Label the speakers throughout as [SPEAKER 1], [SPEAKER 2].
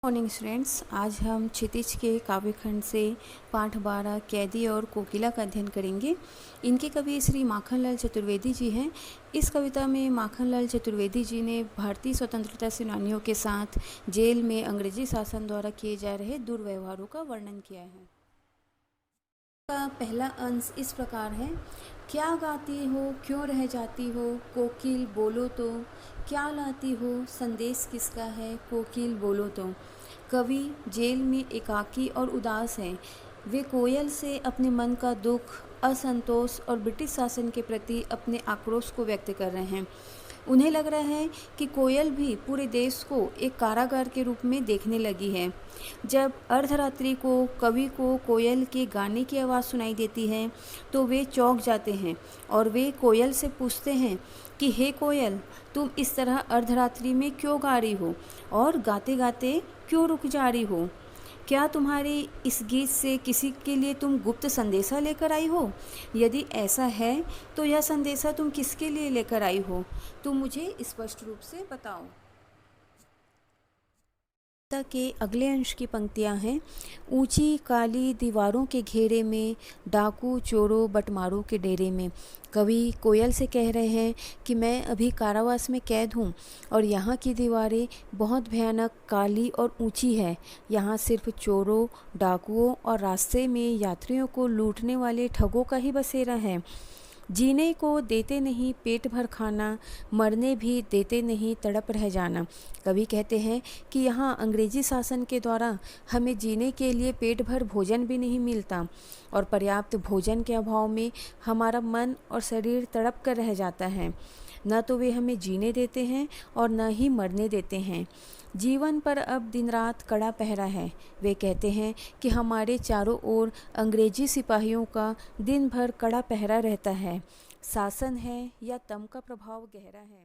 [SPEAKER 1] Morning students, आज हम क्षितिज के काव्यखंड से पाठ 12 कैदी और कोकिला का अध्ययन करेंगे। इनके कवि श्री माखनलाल चतुर्वेदी जी हैं। इस कविता में माखनलाल चतुर्वेदी जी ने भारतीय स्वतंत्रता सेनानियों के साथ जेल में अंग्रेजी शासन द्वारा किए जा रहे दुर्व्यवहारों का वर्णन किया है। का पहला अंश इस प्रकार है। क्या गाती हो, क्यों रह जाती हो, कोकिल बोलो तो। क्या लाती हो, संदेश किसका है, कोकिल बोलो तो। कवि जेल में एकाकी और उदास हैं। वे कोयल से अपने मन का दुख, असंतोष और ब्रिटिश शासन के प्रति अपने आक्रोश को व्यक्त कर रहे हैं। उन्हें लग रहा है कि कोयल भी पूरे देश को एक कारागार के रूप में देखने लगी है। जब अर्धरात्रि को कवि को कोयल के गाने की आवाज़ सुनाई देती है तो वे चौंक जाते हैं और वे कोयल से पूछते हैं कि हे कोयल, तुम इस तरह अर्धरात्रि में क्यों गा रही हो और गाते गाते क्यों रुक जा रही हो। क्या तुम्हारे इस गीत से किसी के लिए तुम गुप्त संदेशा लेकर आई हो? यदि ऐसा है तो यह संदेशा तुम किसके लिए लेकर आई हो, तुम मुझे स्पष्ट रूप से बताओ। कविता के अगले अंश की पंक्तियां हैं। ऊंची काली दीवारों के घेरे में, डाकू चोरों बटमारों के डेरे में। कवि कोयल से कह रहे हैं कि मैं अभी कारावास में कैद हूँ और यहाँ की दीवारें बहुत भयानक, काली और ऊंची है। यहाँ सिर्फ चोरों, डाकुओं और रास्ते में यात्रियों को लूटने वाले ठगों का ही बसेरा है। जीने को देते नहीं पेट भर खाना, मरने भी देते नहीं तड़प रह जाना। कवि कहते हैं कि यहाँ अंग्रेजी शासन के द्वारा हमें जीने के लिए पेट भर भोजन भी नहीं मिलता और पर्याप्त भोजन के अभाव में हमारा मन और शरीर तड़प कर रह जाता है। न तो वे हमें जीने देते हैं और न ही मरने देते हैं। जीवन पर अब दिन रात कड़ा पहरा है। वे कहते हैं कि हमारे चारों ओर अंग्रेजी सिपाहियों का दिन भर कड़ा पहरा रहता है। शासन है या तम का प्रभाव गहरा है।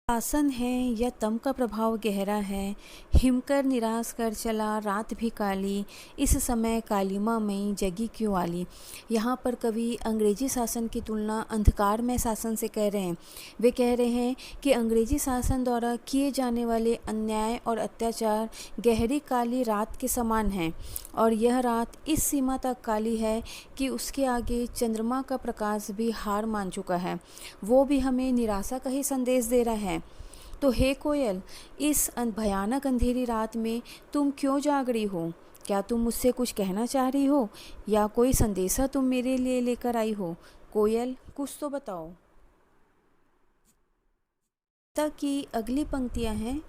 [SPEAKER 1] शासन है या तम का प्रभाव गहरा है। हिमकर निराश कर चला रात भी काली, इस समय कालिमा मई जगी क्यों आली। यहाँ पर कवि अंग्रेजी शासन की तुलना अंधकारमय शासन से कर रहे हैं। वे कह रहे हैं कि अंग्रेजी शासन द्वारा किए जाने वाले अन्याय और अत्याचार गहरी काली रात के समान हैं और यह रात इस सीमा तक काली है कि उसके आगे चंद्रमा का प्रकाश भी हार मान चुका है। वो भी हमें निराशा का ही संदेश दे रहा है। तो हे कोयल, इस भयानक अंधेरी रात में तुम क्यों जाग रही हो? क्या तुम मुझसे कुछ कहना चाह रही हो या कोई संदेशा तुम मेरे लिए लेकर आई हो? कोयल, कुछ तो बताओ। कविता की अगली पंक्तियां हैं।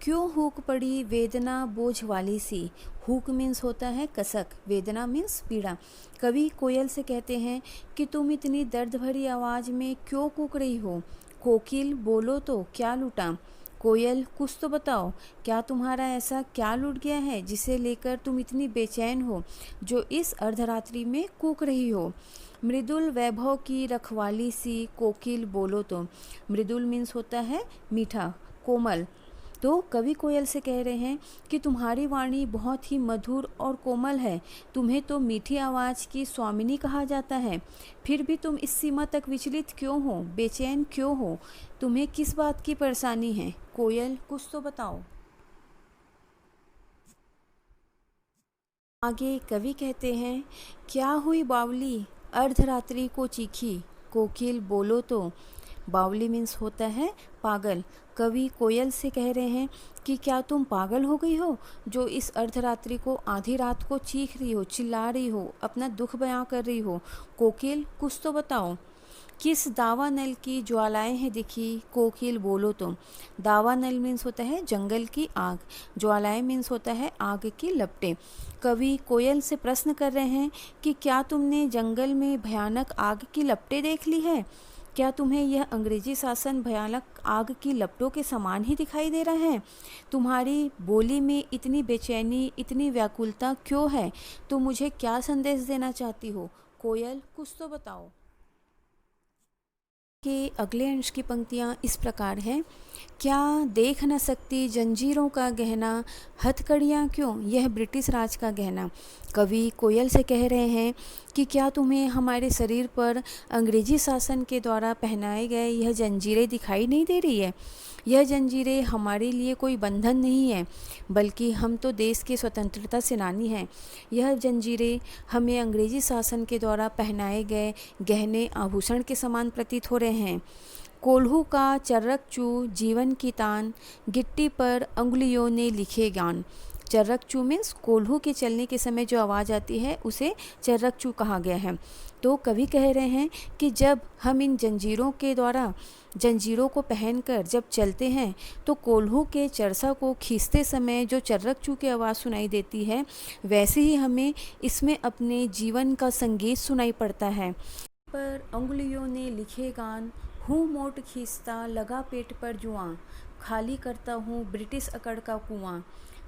[SPEAKER 1] क्यों हुक पड़ी वेदना बोझ वाली सी। हुक मीन्स होता है कसक, वेदना मीन्स पीड़ा। कवि कोयल से कहते हैं कि तुम इतनी दर्द भरी आवाज़ में क्यों कूक रही हो। कोकिल बोलो तो, क्या लूटा। कोयल, कुछ तो बताओ, क्या तुम्हारा ऐसा क्या लूट गया है जिसे लेकर तुम इतनी बेचैन हो, जो इस अर्धरात्रि में कूक रही हो। मृदुल वैभव की रखवाली सी, कोकिल बोलो तो। मृदुल मीन्स होता है मीठा, कोमल। तो कवि कोयल से कह रहे हैं कि तुम्हारी वाणी बहुत ही मधुर और कोमल है। तुम्हें तो मीठी आवाज़ की स्वामिनी कहा जाता है। फिर भी तुम इस सीमा तक विचलित क्यों हो, बेचैन क्यों हो? तुम्हें किस बात की परेशानी है? कोयल, कुछ तो बताओ। आगे कवि कहते हैं, क्या हुई बावली अर्धरात्रि को चीखी, कोकिल बोलो तो। बावली मीन्स होता है पागल। कवि कोयल से कह रहे हैं कि क्या तुम पागल हो गई हो, जो इस अर्धरात्रि को आधी रात को चीख रही हो, चिल्ला रही हो, अपना दुख बयां कर रही हो। कोकिल, कुछ तो बताओ। किस दावा नल की ज्वालाएं हैं दिखी, कोकिल बोलो तो। दावा नल मीन्स होता है जंगल की आग, ज्वालाएं मीन्स होता है आग की लपटें। कवि कोयल से प्रश्न कर रहे हैं कि क्या तुमने जंगल में भयानक आग की लपटें देख ली है? क्या तुम्हें यह अंग्रेजी शासन भयानक आग की लपटों के समान ही दिखाई दे रहा है? तुम्हारी बोली में इतनी बेचैनी, इतनी व्याकुलता क्यों है? तुम मुझे क्या संदेश देना चाहती हो? कोयल, कुछ तो बताओ। के अगले अंश की पंक्तियाँ इस प्रकार हैं। क्या देख न सकती जंजीरों का गहना, हथकड़ियाँ क्यों यह ब्रिटिश राज का गहना। कवि कोयल से कह रहे हैं कि क्या तुम्हें हमारे शरीर पर अंग्रेजी शासन के द्वारा पहनाए गए यह जंजीरें दिखाई नहीं दे रही है? यह जंजीरें हमारे लिए कोई बंधन नहीं है, बल्कि हम तो देश के स्वतंत्रता सेनानी हैं। यह जंजीरें हमें अंग्रेजी शासन के द्वारा पहनाए गए गहने आभूषण के समान प्रतीत हो रहे हैं। कोल्हू का चर्रकचू जीवन की तान, गिट्टी पर अंगुलियों ने लिखे गान। चर्रकचू मीन्स कोल्हू के चलने के समय जो आवाज़ आती है उसे चर्रकचू कहा गया है। तो कवि कह रहे हैं कि जब हम इन जंजीरों को पहनकर जब चलते हैं तो कोल्हू के चरसा को खींचते समय जो चर्रकचू की आवाज़ सुनाई देती है, वैसे ही हमें इसमें अपने जीवन का संगीत सुनाई पड़ता है। पर अंगुलियों ने लिखे गान, हूँ मोट खींचता लगा पेट पर जुआं, खाली करता हूँ ब्रिटिश अकड़ का कुआं।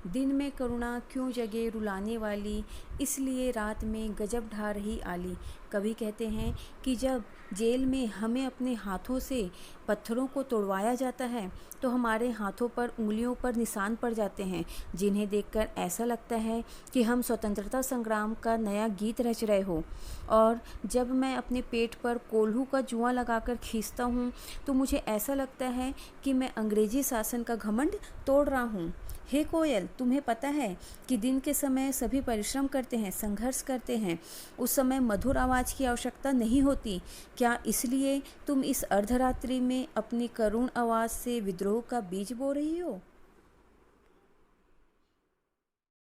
[SPEAKER 1] दिन में करुणा क्यों जगे रुलाने वाली, इसलिए रात में गजब ढा रही आली। कवि कहते हैं कि जब जेल में हमें अपने हाथों से पत्थरों को तोड़वाया जाता है तो हमारे हाथों पर उंगलियों पर निशान पड़ जाते हैं, जिन्हें देखकर ऐसा लगता है कि हम स्वतंत्रता संग्राम का नया गीत रच रहे हो। और जब मैं अपने पेट पर कोल्हू का जुआं लगाकर खींचता हूँ तो मुझे ऐसा लगता है कि मैं अंग्रेजी शासन का घमंड तोड़ रहा हूँ। हे कोयल, तुम्हें पता है कि दिन के समय सभी परिश्रम करते हैं, संघर्ष करते हैं। उस समय मधुर आवाज़ की आवश्यकता नहीं होती। क्या इसलिए तुम इस अर्धरात्रि में अपनी करुण आवाज़ से विद्रोह का बीज बो रही हो?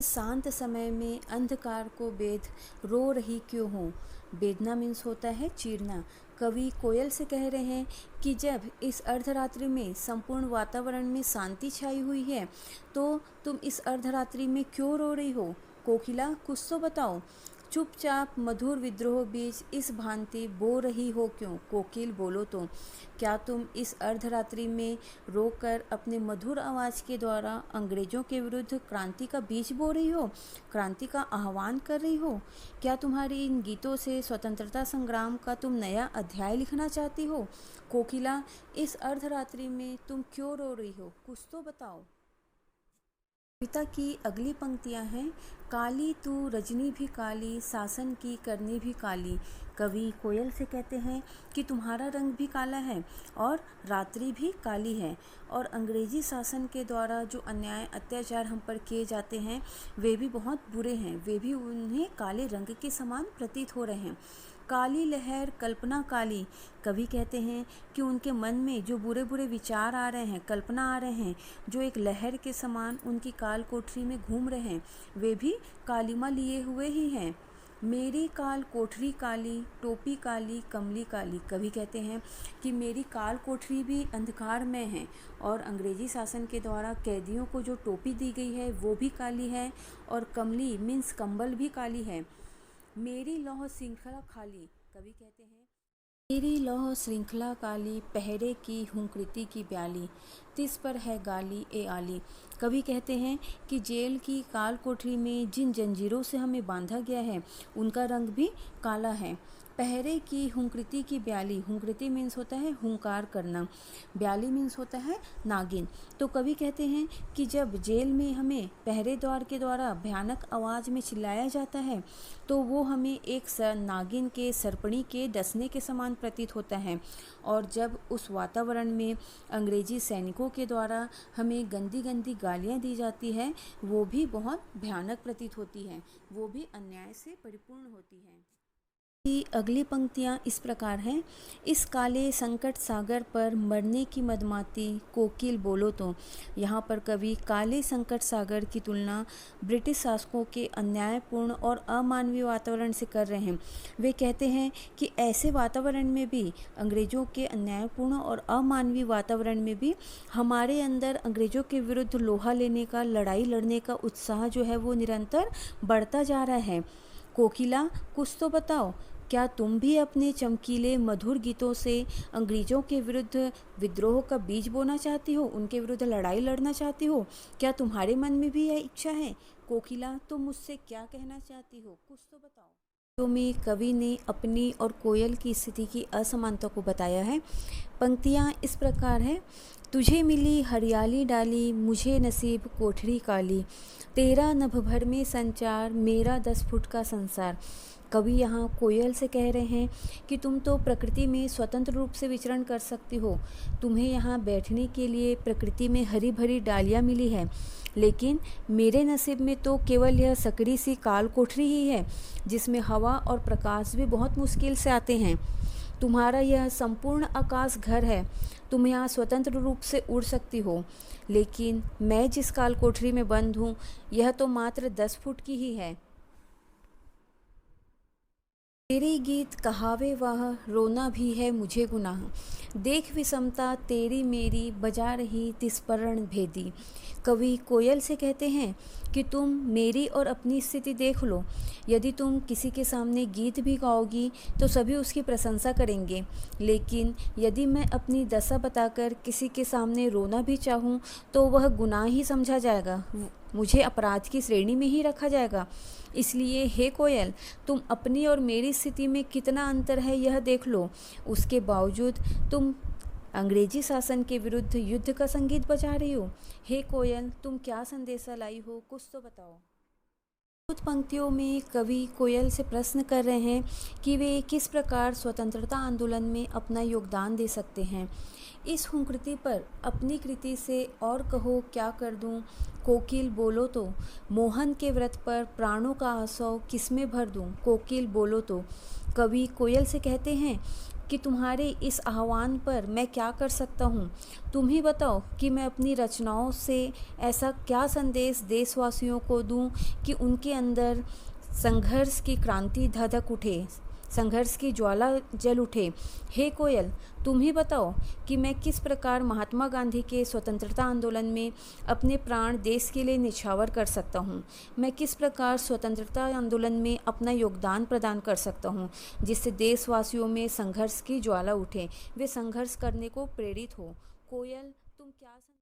[SPEAKER 1] शांत समय में अंधकार को बेध रो रही क्यों हो? बेदना मीन्स होता है चीरना। कवि कोयल से कह रहे हैं कि जब इस अर्धरात्रि में संपूर्ण वातावरण में शांति छाई हुई है तो तुम इस अर्धरात्रि में क्यों रो रही हो? कोकिला, कुछ तो बताओ। चुपचाप मधुर विद्रोह बीज इस भांति बो रही हो क्यों? कोकिल, बोलो तो। क्या तुम इस अर्धरात्रि में रोकर अपने मधुर आवाज़ के द्वारा अंग्रेजों के विरुद्ध क्रांति का बीज बो रही हो, क्रांति का आह्वान कर रही हो? क्या तुम्हारी इन गीतों से स्वतंत्रता संग्राम का तुम नया अध्याय लिखना चाहती हो? कोकिला, इस अर्धरात्रि में तुम क्यों रो रही हो? कुछ तो बताओ। कविता की अगली पंक्तियां हैं, काली तू रजनी भी काली, शासन की करनी भी काली। कवि कोयल से कहते हैं कि तुम्हारा रंग भी काला है और रात्रि भी काली है, और अंग्रेजी शासन के द्वारा जो अन्याय अत्याचार हम पर किए जाते हैं वे भी बहुत बुरे हैं, वे भी उन्हें काले रंग के समान प्रतीत हो रहे हैं। काली लहर कल्पना काली। कवि कहते हैं कि उनके मन में जो बुरे बुरे विचार आ रहे हैं, कल्पना आ रहे हैं, जो एक लहर के समान उनकी काल कोठरी में घूम रहे हैं, वे भी कालिमा लिए हुए ही हैं। मेरी काल कोठरी काली, टोपी काली, कमली काली। कवि कहते हैं कि मेरी काल कोठरी भी अंधकार में है, और अंग्रेजी शासन के द्वारा कैदियों को जो टोपी दी गई है वो भी काली है, और कमली मीन्स कंबल भी काली है। मेरी लौह श्रृंखला खाली। कवि कहते हैं मेरी लौह श्रृंखला काली, पहरे की हुंकृति की ब्याली, तिस पर है गाली ए आली। कवि कहते हैं कि जेल की काल कोठरी में जिन जंजीरों से हमें बांधा गया है उनका रंग भी काला है। पहरे की हुंकृति की ब्याली, हुंकृति मीन्स होता है हुंकार करना, ब्याली मीन्स होता है नागिन। तो कवि कहते हैं कि जब जेल में हमें पहरेदार के द्वारा भयानक आवाज़ में चिल्लाया जाता है तो वो हमें एक नागिन के सरपणी के डसने के समान प्रतीत होता है, और जब उस वातावरण में अंग्रेजी सैनिकों के द्वारा हमें गंदी गंदी गालियाँ दी जाती है वो भी बहुत भयानक प्रतीत होती है, वो भी अन्याय से परिपूर्ण होती है। की अगली पंक्तियाँ इस प्रकार हैं, इस काले संकट सागर पर मरने की मदमाती, कोकिल बोलो तो। यहाँ पर कवि काले संकट सागर की तुलना ब्रिटिश शासकों के अन्यायपूर्ण और अमानवीय वातावरण से कर रहे हैं। वे कहते हैं कि ऐसे वातावरण में भी, अंग्रेज़ों के अन्यायपूर्ण और अमानवीय वातावरण में भी हमारे अंदर अंग्रेज़ों के विरुद्ध लोहा लेने का, लड़ाई लड़ने का उत्साह जो है वो निरंतर बढ़ता जा रहा है। कोकिला, कुछ तो बताओ। क्या तुम भी अपने चमकीले मधुर गीतों से अंग्रेज़ों के विरुद्ध विद्रोह का बीज बोना चाहती हो, उनके विरुद्ध लड़ाई लड़ना चाहती हो? क्या तुम्हारे मन में भी यह इच्छा है? कोकिला, तुम मुझसे क्या कहना चाहती हो? कुछ तो बताओ। में कवि ने अपनी और कोयल की स्थिति की असमानता को बताया है। पंक्तियाँ इस प्रकार हैं। तुझे मिली हरियाली डाली, मुझे नसीब कोठरी काली, तेरा नभ भर में संचार, मेरा 10 फुट का संसार। कवि यहाँ कोयल से कह रहे हैं कि तुम तो प्रकृति में स्वतंत्र रूप से विचरण कर सकती हो, तुम्हें यहाँ बैठने के लिए प्रकृति में हरी भरी डालियाँ मिली है, लेकिन मेरे नसीब में तो केवल यह सकड़ी सी काल कोठरी ही है, जिसमें हवा और प्रकाश भी बहुत मुश्किल से आते हैं। तुम्हारा यह संपूर्ण आकाश घर है, तुम यहाँ स्वतंत्र रूप से उड़ सकती हो, लेकिन मैं जिस काल कोठरी में बंद हूँ, यह तो मात्र 10 फुट की ही है। तेरे गीत कहावे वाह, रोना भी है मुझे गुनाह, देख विषमता तेरी मेरी, बजा रही तिस्पर्ण भेदी। कवि कोयल से कहते हैं कि तुम मेरी और अपनी स्थिति देख लो, यदि तुम किसी के सामने गीत भी गाओगी तो सभी उसकी प्रशंसा करेंगे, लेकिन यदि मैं अपनी दशा बताकर किसी के सामने रोना भी चाहूँ तो वह गुनाह ही समझा जाएगा, मुझे अपराध की श्रेणी में ही रखा जाएगा। इसलिए हे कोयल, तुम अपनी और मेरी स्थिति में कितना अंतर है यह देख लो, उसके बावजूद तुम अंग्रेजी शासन के विरुद्ध युद्ध का संगीत बजा रही हो। हे कोयल, तुम क्या संदेशा लाई हो, कुछ तो बताओ। कुछ पंक्तियों में कवि कोयल से प्रश्न कर रहे हैं कि वे किस प्रकार स्वतंत्रता आंदोलन में अपना योगदान दे सकते हैं। इस हुंकृति पर अपनी कृति से और कहो क्या कर दूं, कोकिल बोलो तो, मोहन के व्रत पर प्राणों का आसव किसमें भर दूं, कोकिल बोलो तो। कवि कोयल से कहते हैं कि तुम्हारे इस आह्वान पर मैं क्या कर सकता हूँ, तुम ही बताओ कि मैं अपनी रचनाओं से ऐसा क्या संदेश देशवासियों को दूँ कि उनके अंदर संघर्ष की क्रांति धधक उठे, संघर्ष की ज्वाला जल उठे। हे कोयल, तुम ही बताओ कि मैं किस प्रकार महात्मा गांधी के स्वतंत्रता आंदोलन में अपने प्राण देश के लिए निछावर कर सकता हूँ, मैं किस प्रकार स्वतंत्रता आंदोलन में अपना योगदान प्रदान कर सकता हूँ, जिससे देशवासियों में संघर्ष की ज्वाला उठे, वे संघर्ष करने को प्रेरित हो। कोयल, तुम क्या